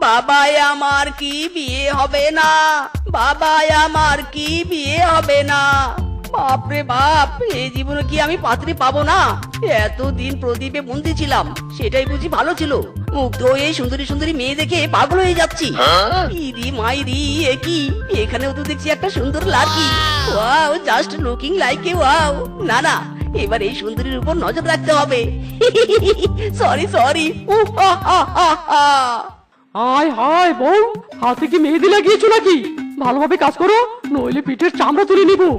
বাবাই আমার কি বিয়ে হবে না? বাবাই আমার কি বিয়ে হবে না? বাপরে বাপ, এই জীবনে কি আমি পাত্রী পাবো না? এতদিন প্রদীপে বন্দি ছিলাম, সেটাই বুঝি ভালো ছিল। মুগ্ধ হয়ে সুন্দরী সুন্দরী মেয়ে দেখে পাগল হয়ে যাচ্ছি। ইরি মাইরি, এ কি? এখানেও তো দেখছি একটা সুন্দর lucky. Wow, just looking like a wow. না না, এবার এই সুন্দরীর উপর নজর রাখতে হবে। Sorry sorry. হায় হায় বউ, হাতে কি মেহেদি লাগিয়েছো নাকি? ভালোভাবে কাজ করো, নইলে পিঠের চামড়া তুলে নিবো।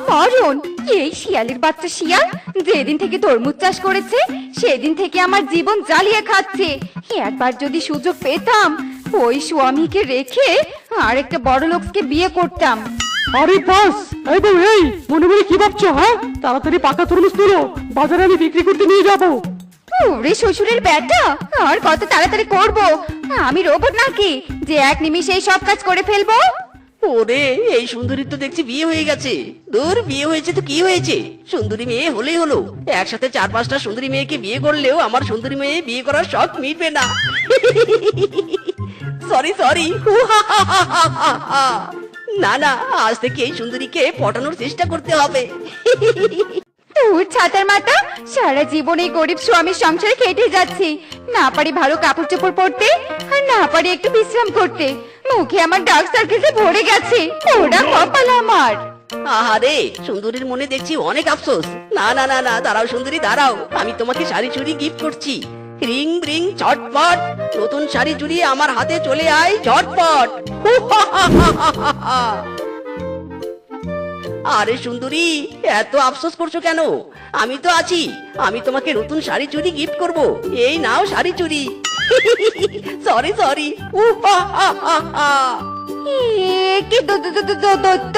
মরণ! এই শিয়ালের বাচ্চা শিয়াল যেদিন থেকে তরমুজ চাষ করেছে সেদিন থেকে আমার জীবন জ্বালিয়ে খাচ্ছে। একবার যদি সুযোগ পেতাম ওই স্বামীকে রেখে আরেকটা বড় লোককে বিয়ে করতাম। আরে বাস, এই বউ, এই মনে মনে কি ভাবছো? হ্যাঁ, তাড়াতাড়ি পাকা তরমুজ তুলো, বাজারে আমি বিক্রি করতে নিয়ে যাবো। ওরে শ্বশুরের বেটা, আর কত তাড়াতাড়ি করব? আমি রোবট নাকি যে এক নিমিষেই সব কাজ করে ফেলবো? ওরে, এই সুন্দরী তো দেখছি বিয়ে হয়ে গেছে। দূর, বিয়ে হয়েছে তো কি হয়েছে, সুন্দরী মেয়ে হলেই হলো। একসাথে 4-5টা সুন্দরী মেয়েকে বিয়ে করলেও আমার সুন্দরী মেয়ে বিয়ে করার শখ মিটবে না। Sorry sorry. না না, আজ থেকে এই সুন্দরীকে পটানোর চেষ্টা করতে হবে। তোর ছাতার মাথা, সারা জীবন এই গরিব স্বামীর সংসারে খেটে যাচ্ছি, না পারি ভালো কাপড় চোপড় পরতে, আর না পারি একটু বিশ্রাম করতে। মুখে আমার ডার্ক সার্কেলে ভরে গেছে, ওরা কপাল আমার। আহারে, সুন্দরীর মনে দেখছি অনেক আফসোস। না না না না, দাঁড়াও সুন্দরী দাঁড়াও, আমি তোমাকে শাড়ি চুড়ি গিফট করছি। রিং রিং ঝটপট, নতুন শাড়ি চুড়ি আমার হাতে চলে আয় ঝটপট। আরে সুন্দরী, এত আফসোস করছো কেন? আমি তো আছি, আমি তোমাকে নতুন শাড়ি চুড়ি গিফট করব। এই নাও শাড়ি চুড়ি। Sorry sorry. কি দত্ত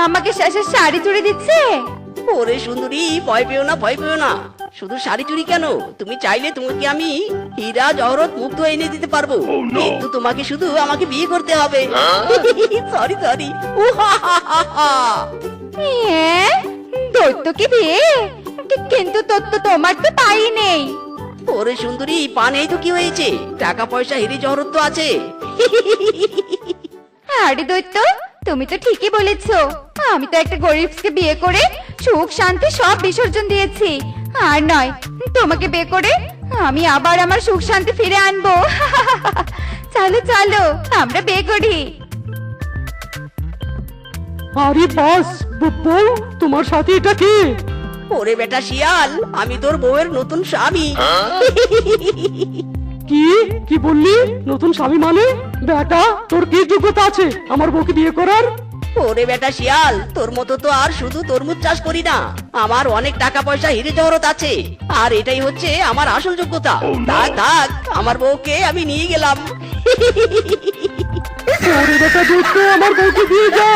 আমাকে শাড়ি চুড়ি দিচ্ছে? ওরে সুন্দরী, ভয় পেও না ভয় পেও না। শুধু শাড়ি চুড়ি কেন, তুমি চাইলে তোমাকে আমি হীরা জহরত মুক্ত এনে দিতে পারবো। কিন্তু তোমাকে শুধু আমাকে বিয়ে করতে হবে। Sorry sorry. দত্তকে বিয়ে? কিন্তু দত্ত তোমার তো পাই নেই। ওরে সুন্দরী, পা নেই তো কি হয়েছে, টাকা পয়সা হিরে জহরত তো আছে। আরে দৈত্য, তুমি তো ঠিকই বলেছো। আমি তো একটা গরিবকে বিয়ে করে সুখ শান্তি সব বিসর্জন দিয়েছি, আর নয় তোমাকে বিয়ে করে আমি আবার আমার সুখ শান্তি ফিরে আনবো। চলো চলো, আমরা বিয়ে করি। আরে বাস, বউ, তোমার সাথে এটা কি? ওরে বেটা শিয়াল, আমি তোর বউয়ের নতুন স্বামী। কি কি বললি? নতুন স্বামী মানে? বেটা, তোর কি যোগ্যতা আছে আমার বউকে বিয়ে করার? ওরে বেটা শিয়াল, তোর মতো তো আর শুধু তরমুজ চাষ করি না, আমার অনেক টাকা পয়সা হিরে জহরত আছে, আর এটাই হচ্ছে আমার আসল যোগ্যতা। থাক থাক, আমার বউকে আমি নিয়ে গেলাম। ওরে বেটা দোস্ত, আমার বউকে দিয়ে যা,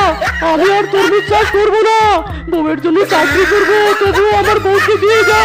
আমি আর তরমুজ চাষ করবো না, বউয়ের জন্য চাকরি করবো, তবু আমার বউকে দিয়ে যা।